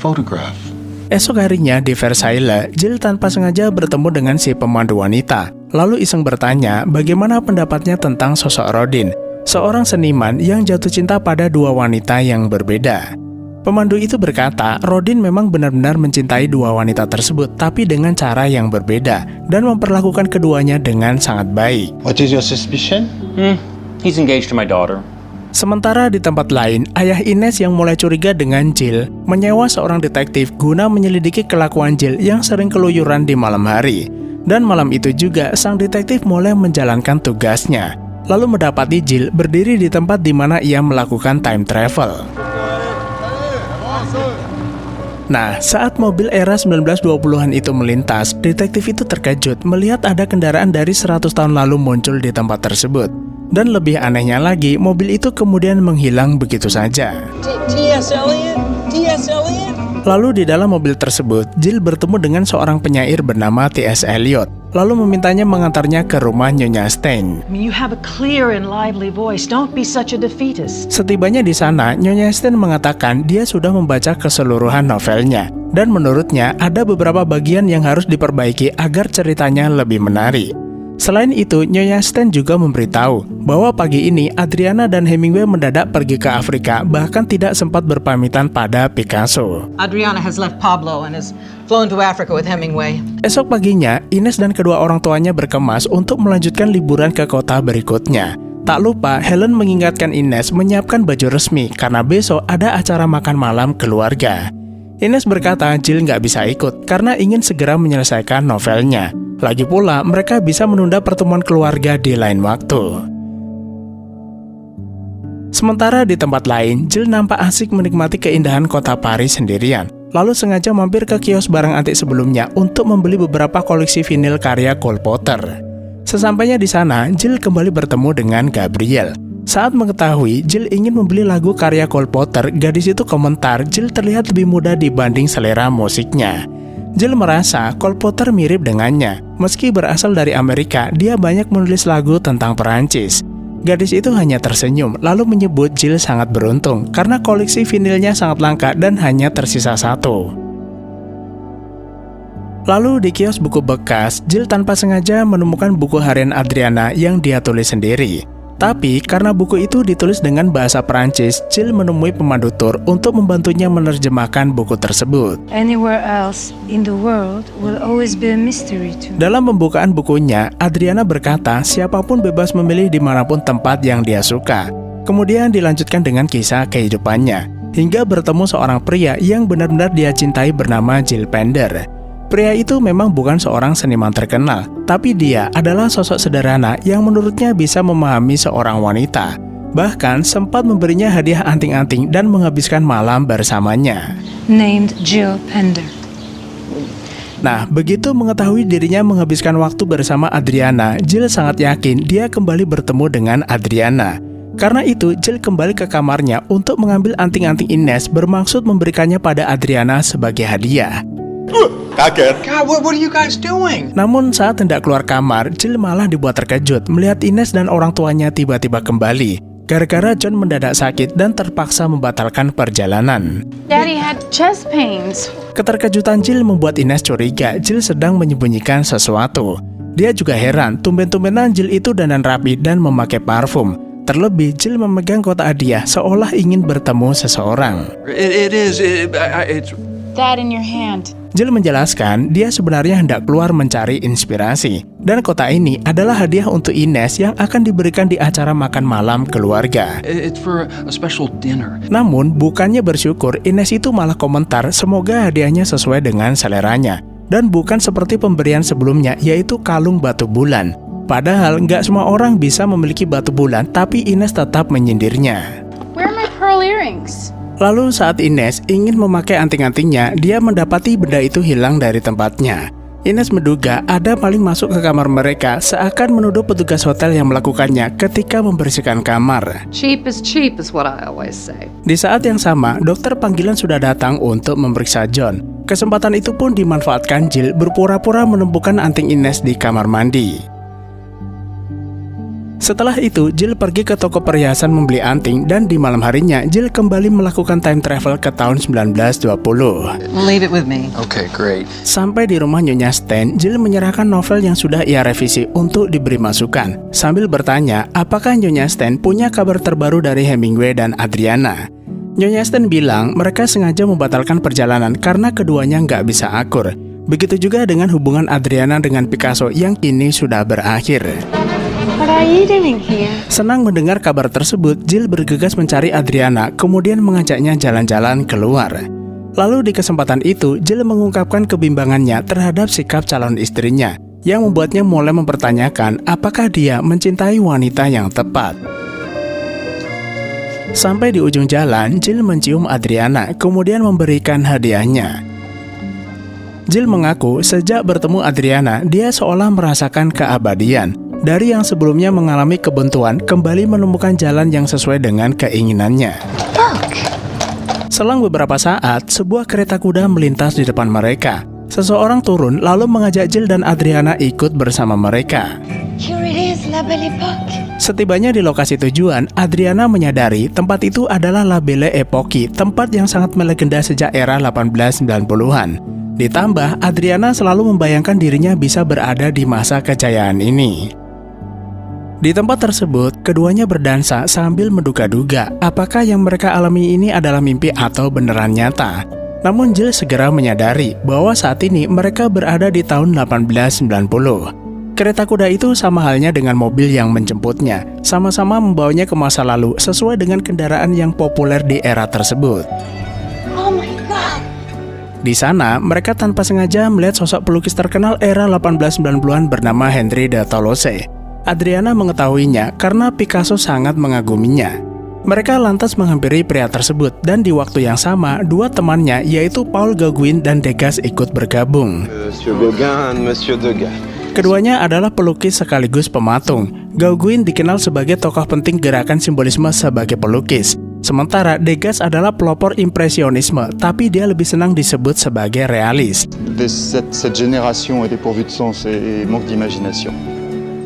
photograph. Esok harinya di Versailles, Jill tanpa sengaja bertemu dengan si pemandu wanita. Lalu iseng bertanya bagaimana pendapatnya tentang sosok Rodin, seorang seniman yang jatuh cinta pada dua wanita yang berbeda. Pemandu itu berkata, Rodin memang benar-benar mencintai dua wanita tersebut, tapi dengan cara yang berbeda, dan memperlakukan keduanya dengan sangat baik. What is your suspicion? He's engaged to my daughter. Sementara di tempat lain, ayah Ines yang mulai curiga dengan Jill menyewa seorang detektif guna menyelidiki kelakuan Jill yang sering keluyuran di malam hari. Dan malam itu juga sang detektif mulai menjalankan tugasnya, lalu mendapati Jill berdiri di tempat di mana ia melakukan time travel. Nah, saat mobil era 1920-an itu melintas, detektif itu terkejut melihat ada kendaraan dari 100 tahun lalu muncul di tempat tersebut. Dan lebih anehnya lagi, mobil itu kemudian menghilang begitu saja. T.S. Eliot? T.S. Eliot? Lalu di dalam mobil tersebut, Jill bertemu dengan seorang penyair bernama T.S. Eliot, lalu memintanya mengantarnya ke rumah Nyonya Stein. You have a clear and lively voice. Don't be such a defeatist. Setibanya di sana, Nyonya Stein mengatakan dia sudah membaca keseluruhan novelnya, dan menurutnya ada beberapa bagian yang harus diperbaiki agar ceritanya lebih menarik. Selain itu, Nyonya Stein juga memberitahu bahwa pagi ini Adriana dan Hemingway mendadak pergi ke Afrika, bahkan tidak sempat berpamitan pada Picasso. Adriana has left Pablo and has flown to Africa with Hemingway. Esok paginya, Ines dan kedua orang tuanya berkemas untuk melanjutkan liburan ke kota berikutnya. Tak lupa, Helen mengingatkan Ines menyiapkan baju resmi karena besok ada acara makan malam keluarga. Ines berkata Jill nggak bisa ikut karena ingin segera menyelesaikan novelnya. Lagi pula, mereka bisa menunda pertemuan keluarga di lain waktu. Sementara di tempat lain, Jill nampak asik menikmati keindahan kota Paris sendirian. Lalu sengaja mampir ke kios barang antik sebelumnya untuk membeli beberapa koleksi vinil karya Cole Porter. Sesampainya di sana, Jill kembali bertemu dengan Gabriel. Saat mengetahui Jill ingin membeli lagu karya Cole Porter, gadis itu komentar Jill terlihat lebih muda dibanding selera musiknya. Jill merasa Cole Porter mirip dengannya. Meski berasal dari Amerika, dia banyak menulis lagu tentang Perancis. Gadis itu hanya tersenyum, lalu menyebut Jill sangat beruntung karena koleksi vinilnya sangat langka dan hanya tersisa satu. Lalu di kios buku bekas, Jill tanpa sengaja menemukan buku harian Adriana yang dia tulis sendiri. Tapi karena buku itu ditulis dengan bahasa Perancis, Jill menemui pemandu tur untuk membantunya menerjemahkan buku tersebut. Anywhere else in the world will always be a mystery to me. Dalam pembukaan bukunya, Adriana berkata siapapun bebas memilih dimanapun tempat yang dia suka. Kemudian dilanjutkan dengan kisah kehidupannya, hingga bertemu seorang pria yang benar-benar dia cintai bernama Jill Pender. Pria itu memang bukan seorang seniman terkenal, tapi dia adalah sosok sederhana yang menurutnya bisa memahami seorang wanita. Bahkan sempat memberinya hadiah anting-anting dan menghabiskan malam bersamanya. Named Jill Pender. Nah, begitu mengetahui dirinya menghabiskan waktu bersama Adriana, Jill sangat yakin dia kembali bertemu dengan Adriana. Karena itu, Jill kembali ke kamarnya untuk mengambil anting-anting Ines bermaksud memberikannya pada Adriana sebagai hadiah. Kaget. God, what are you guys doing? Namun saat hendak keluar kamar, Jill malah dibuat terkejut melihat Ines dan orang tuanya tiba-tiba kembali. Gara-gara John mendadak sakit dan terpaksa membatalkan perjalanan. Daddy had chest pains. Keterkejutan Jill membuat Ines curiga Jill sedang menyembunyikan sesuatu. Dia juga heran, tumben-tumbenan Jill itu dandan rapi dan memakai parfum. Terlebih, Jill memegang kotak hadiah seolah ingin bertemu seseorang. It's That in your hand. Jill menjelaskan dia sebenarnya hendak keluar mencari inspirasi. Dan kotak ini adalah hadiah untuk Ines yang akan diberikan di acara makan malam keluarga. It's for a special dinner. Namun, bukannya bersyukur, Ines itu malah komentar semoga hadiahnya sesuai dengan seleranya. Dan bukan seperti pemberian sebelumnya, yaitu kalung batu bulan. Padahal nggak semua orang bisa memiliki batu bulan, tapi Ines tetap menyindirnya. Where are my pearl earrings? Lalu saat Ines ingin memakai anting-antingnya, dia mendapati benda itu hilang dari tempatnya. Ines menduga ada maling masuk ke kamar mereka, seakan menuduh petugas hotel yang melakukannya ketika membersihkan kamar. Cheap is what I always say. Di saat yang sama, dokter panggilan sudah datang untuk memeriksa John. Kesempatan itu pun dimanfaatkan Jill berpura-pura menemukan anting Ines di kamar mandi. Setelah itu, Jill pergi ke toko perhiasan membeli anting dan di malam harinya, Jill kembali melakukan time travel ke tahun 1920. Leave it with me. Okay, great. Sampai di rumah Nyonya Stan, Jill menyerahkan novel yang sudah ia revisi untuk diberi masukan, sambil bertanya apakah Nyonya Stan punya kabar terbaru dari Hemingway dan Adriana. Nyonya Stan bilang mereka sengaja membatalkan perjalanan karena keduanya nggak bisa akur. Begitu juga dengan hubungan Adriana dengan Picasso yang kini sudah berakhir. What are you doing here? Senang mendengar kabar tersebut, Jill bergegas mencari Adriana, kemudian mengajaknya jalan-jalan keluar. Lalu di kesempatan itu, Jill mengungkapkan kebimbangannya terhadap sikap calon istrinya, yang membuatnya mulai mempertanyakan apakah dia mencintai wanita yang tepat. Sampai di ujung jalan, Jill mencium Adriana, kemudian memberikan hadiahnya. Jill mengaku sejak bertemu Adriana, dia seolah merasakan keabadian. Dari yang sebelumnya mengalami kebuntuan, kembali menemukan jalan yang sesuai dengan keinginannya. Selang beberapa saat, sebuah kereta kuda melintas di depan mereka. Seseorang turun lalu mengajak Jill dan Adriana ikut bersama mereka. Here it is, La Belle Époque. Setibanya di lokasi tujuan, Adriana menyadari tempat itu adalah La Belle Époque, tempat yang sangat melegenda sejak era 1890-an. Ditambah, Adriana selalu membayangkan dirinya bisa berada di masa kejayaan ini. Di tempat tersebut, keduanya berdansa sambil menduga-duga apakah yang mereka alami ini adalah mimpi atau beneran nyata. Namun Jill segera menyadari bahwa saat ini mereka berada di tahun 1890. Kereta kuda itu sama halnya dengan mobil yang menjemputnya, sama-sama membawanya ke masa lalu sesuai dengan kendaraan yang populer di era tersebut. Oh my God. Di sana, mereka tanpa sengaja melihat sosok pelukis terkenal era 1890-an bernama Henri de Toulouse. Adriana mengetahuinya karena Picasso sangat mengaguminya. Mereka lantas menghampiri pria tersebut dan di waktu yang sama, dua temannya yaitu Paul Gauguin dan Degas ikut bergabung. Monsieur Gauguin, Monsieur Degas. Keduanya adalah pelukis sekaligus pematung. Gauguin dikenal sebagai tokoh penting gerakan simbolisme sebagai pelukis. Sementara Degas adalah pelopor impresionisme, tapi dia lebih senang disebut sebagai realis. Cette génération est dépourvue de sens et manque d'imagination.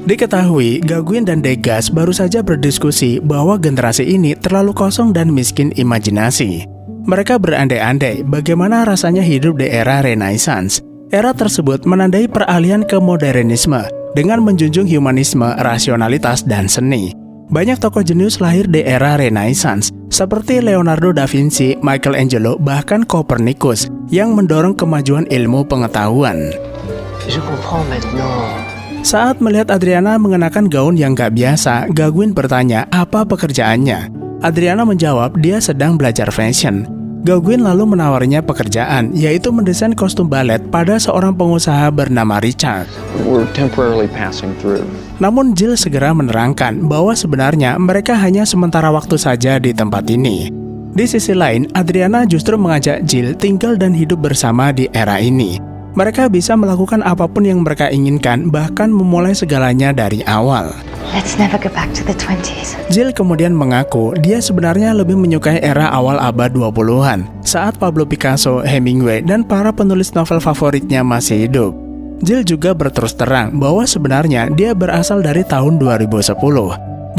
Diketahui, Gauguin dan Degas baru saja berdiskusi bahwa generasi ini terlalu kosong dan miskin imajinasi. Mereka berandai-andai bagaimana rasanya hidup di era Renaissance. Era tersebut menandai peralihan ke modernisme dengan menjunjung humanisme, rasionalitas, dan seni. Banyak tokoh jenius lahir di era Renaissance, seperti Leonardo da Vinci, Michelangelo, bahkan Copernicus, yang mendorong kemajuan ilmu pengetahuan. Je comprends maintenant. Saat melihat Adriana mengenakan gaun yang gak biasa, Gauguin bertanya apa pekerjaannya. Adriana menjawab dia sedang belajar fashion. Gauguin lalu menawarinya pekerjaan, yaitu mendesain kostum balet pada seorang pengusaha bernama Richard. We're temporarily passing through. Namun Jill segera menerangkan bahwa sebenarnya mereka hanya sementara waktu saja di tempat ini. Di sisi lain, Adriana justru mengajak Jill tinggal dan hidup bersama di era ini. Mereka bisa melakukan apapun yang mereka inginkan, bahkan memulai segalanya dari awal. Let's never go back to the 20s. Jill kemudian mengaku dia sebenarnya lebih menyukai era awal abad 20-an, saat Pablo Picasso, Hemingway, dan para penulis novel favoritnya masih hidup. Jill juga berterus terang bahwa sebenarnya dia berasal dari tahun 2010.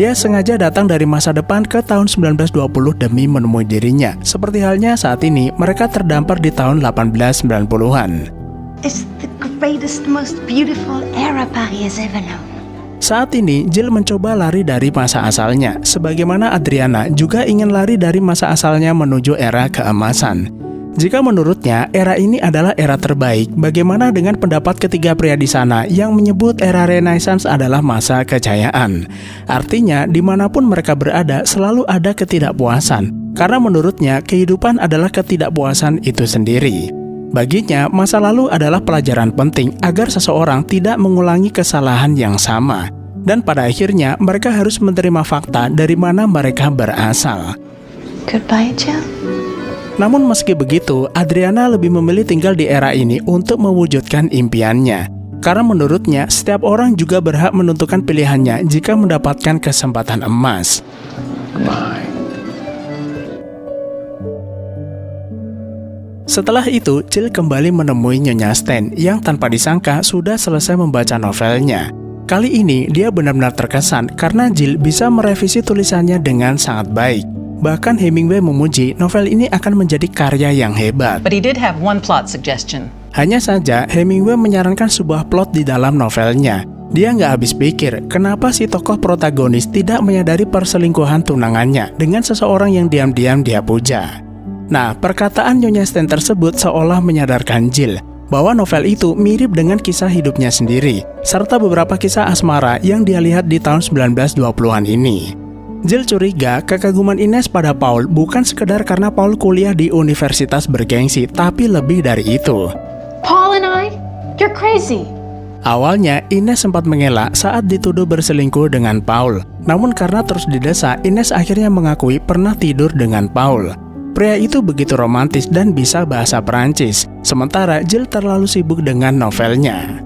Dia sengaja datang dari masa depan ke tahun 1920 demi menemui dirinya, seperti halnya saat ini mereka terdampar di tahun 1890-an. It's the greatest, most beautiful era Paris has ever known. Saat ini, Jill mencoba lari dari masa asalnya, sebagaimana Adriana juga ingin lari dari masa asalnya menuju era keemasan. Jika menurutnya, era ini adalah era terbaik, bagaimana dengan pendapat ketiga pria di sana yang menyebut era Renaissance adalah masa kejayaan? Artinya, dimanapun mereka berada, selalu ada ketidakpuasan, karena menurutnya, kehidupan adalah ketidakpuasan itu sendiri. Baginya, masa lalu adalah pelajaran penting agar seseorang tidak mengulangi kesalahan yang sama. Dan pada akhirnya, mereka harus menerima fakta dari mana mereka berasal. Goodbye, Jill. Namun meski begitu, Adriana lebih memilih tinggal di era ini untuk mewujudkan impiannya. Karena menurutnya, setiap orang juga berhak menentukan pilihannya jika mendapatkan kesempatan emas. Goodbye. Setelah itu, Jill kembali menemui Nyonya Stan yang tanpa disangka sudah selesai membaca novelnya. Kali ini dia benar-benar terkesan karena Jill bisa merevisi tulisannya dengan sangat baik. Bahkan Hemingway memuji novel ini akan menjadi karya yang hebat. But he did have one plot suggestion. Hanya saja Hemingway menyarankan sebuah plot di dalam novelnya. Dia nggak habis pikir kenapa si tokoh protagonis tidak menyadari perselingkuhan tunangannya dengan seseorang yang diam-diam dia puja. Nah, perkataan Nyonya Sten tersebut seolah menyadarkan Jill bahwa novel itu mirip dengan kisah hidupnya sendiri, serta beberapa kisah asmara yang dia lihat di tahun 1920-an ini. Jill curiga kekaguman Ines pada Paul bukan sekedar karena Paul kuliah di universitas bergengsi, tapi lebih dari itu. Paul and I? You're crazy. Awalnya, Ines sempat mengelak saat dituduh berselingkuh dengan Paul. Namun karena terus didesak, Ines akhirnya mengakui pernah tidur dengan Paul. Pria itu begitu romantis dan bisa bahasa Perancis, sementara Jill terlalu sibuk dengan novelnya.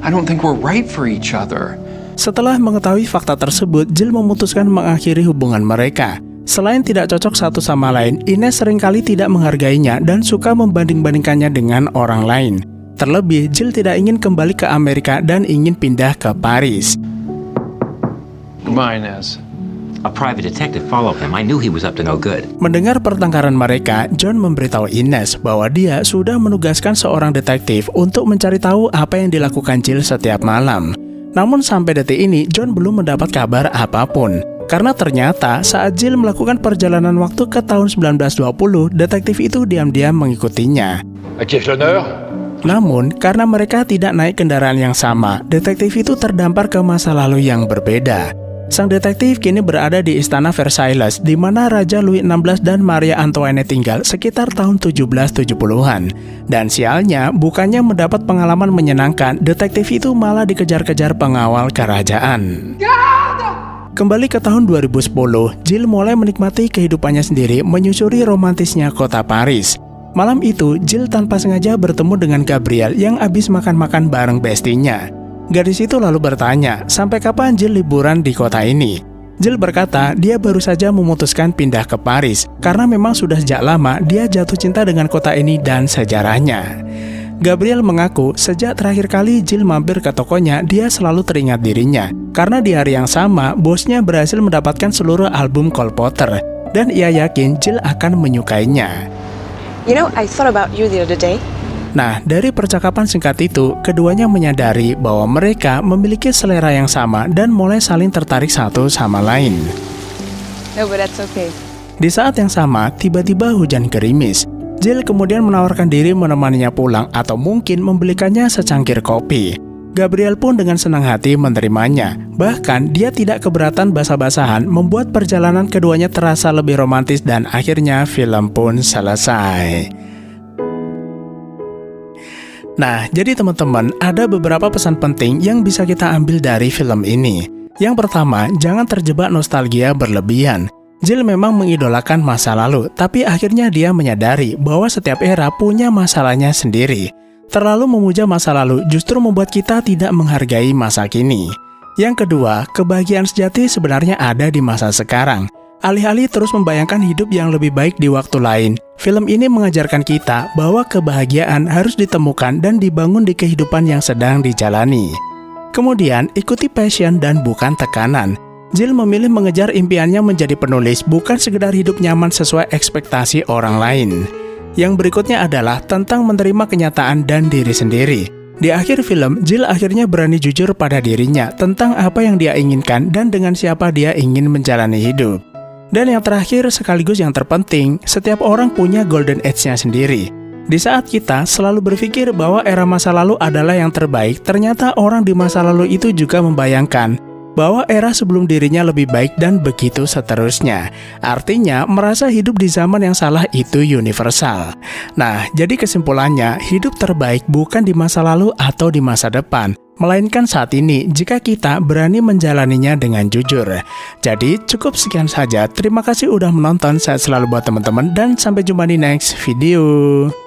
I don't think we're right for each other. Setelah mengetahui fakta tersebut, Jill memutuskan mengakhiri hubungan mereka. Selain tidak cocok satu sama lain, Ines seringkali tidak menghargainya dan suka membanding-bandingkannya dengan orang lain. Terlebih, Jill tidak ingin kembali ke Amerika dan ingin pindah ke Paris. Goodbye, Inez. A private detective followed him. I knew he was up to no good. Mendengar pertengkaran mereka, John memberitahu Ines bahwa dia sudah menugaskan seorang detektif untuk mencari tahu apa yang dilakukan Jill setiap malam. Namun sampai detik ini, John belum mendapat kabar apapun. Karena ternyata saat Jill melakukan perjalanan waktu ke tahun 1920, detektif itu diam-diam mengikutinya. Namun, karena mereka tidak naik kendaraan yang sama, detektif itu terdampar ke masa lalu yang berbeda. Sang detektif kini berada di Istana Versailles, di mana Raja Louis XVI dan Maria Antoinette tinggal sekitar tahun 1770-an. Dan sialnya, bukannya mendapat pengalaman menyenangkan, detektif itu malah dikejar-kejar pengawal kerajaan. Kembali ke tahun 2010, Jill mulai menikmati kehidupannya sendiri menyusuri romantisnya kota Paris. Malam itu, Jill tanpa sengaja bertemu dengan Gabriel yang habis makan-makan bareng bestinya. Gadis itu lalu bertanya, sampai kapan Jill liburan di kota ini? Jill berkata, dia baru saja memutuskan pindah ke Paris, karena memang sudah sejak lama dia jatuh cinta dengan kota ini dan sejarahnya. Gabriel mengaku, sejak terakhir kali Jill mampir ke tokonya, dia selalu teringat dirinya. Karena di hari yang sama, bosnya berhasil mendapatkan seluruh album Cole Porter, dan ia yakin Jill akan menyukainya. You know, I thought about you the other day. Nah, dari percakapan singkat itu, keduanya menyadari bahwa mereka memiliki selera yang sama dan mulai saling tertarik satu sama lain. No, but that's okay. Di saat yang sama, tiba-tiba hujan gerimis. Jill kemudian menawarkan diri menemaninya pulang atau mungkin membelikannya secangkir kopi. Gabriel pun dengan senang hati menerimanya. Bahkan, dia tidak keberatan basa-basahan, membuat perjalanan keduanya terasa lebih romantis dan akhirnya film pun selesai. Nah, jadi teman-teman, ada beberapa pesan penting yang bisa kita ambil dari film ini. Yang pertama, jangan terjebak nostalgia berlebihan. Jill memang mengidolakan masa lalu, tapi akhirnya dia menyadari bahwa setiap era punya masalahnya sendiri. Terlalu memuja masa lalu justru membuat kita tidak menghargai masa kini. Yang kedua, kebahagiaan sejati sebenarnya ada di masa sekarang. Alih-alih terus membayangkan hidup yang lebih baik di waktu lain, film ini mengajarkan kita bahwa kebahagiaan harus ditemukan dan dibangun di kehidupan yang sedang dijalani. Kemudian, ikuti passion dan bukan tekanan. Jill memilih mengejar impiannya menjadi penulis, bukan sekedar hidup nyaman sesuai ekspektasi orang lain. Yang berikutnya adalah tentang menerima kenyataan dan diri sendiri. Di akhir film, Jill akhirnya berani jujur pada dirinya tentang apa yang dia inginkan dan dengan siapa dia ingin menjalani hidup. Dan yang terakhir sekaligus yang terpenting, setiap orang punya golden age-nya sendiri. Di saat kita selalu berpikir bahwa era masa lalu adalah yang terbaik, ternyata orang di masa lalu itu juga membayangkan bahwa era sebelum dirinya lebih baik dan begitu seterusnya. Artinya, merasa hidup di zaman yang salah itu universal. Nah, jadi kesimpulannya, hidup terbaik bukan di masa lalu atau di masa depan, melainkan saat ini jika kita berani menjalaninya dengan jujur. Jadi, cukup sekian saja. Terima kasih udah menonton. Sehat selalu buat teman-teman dan sampai jumpa di next video.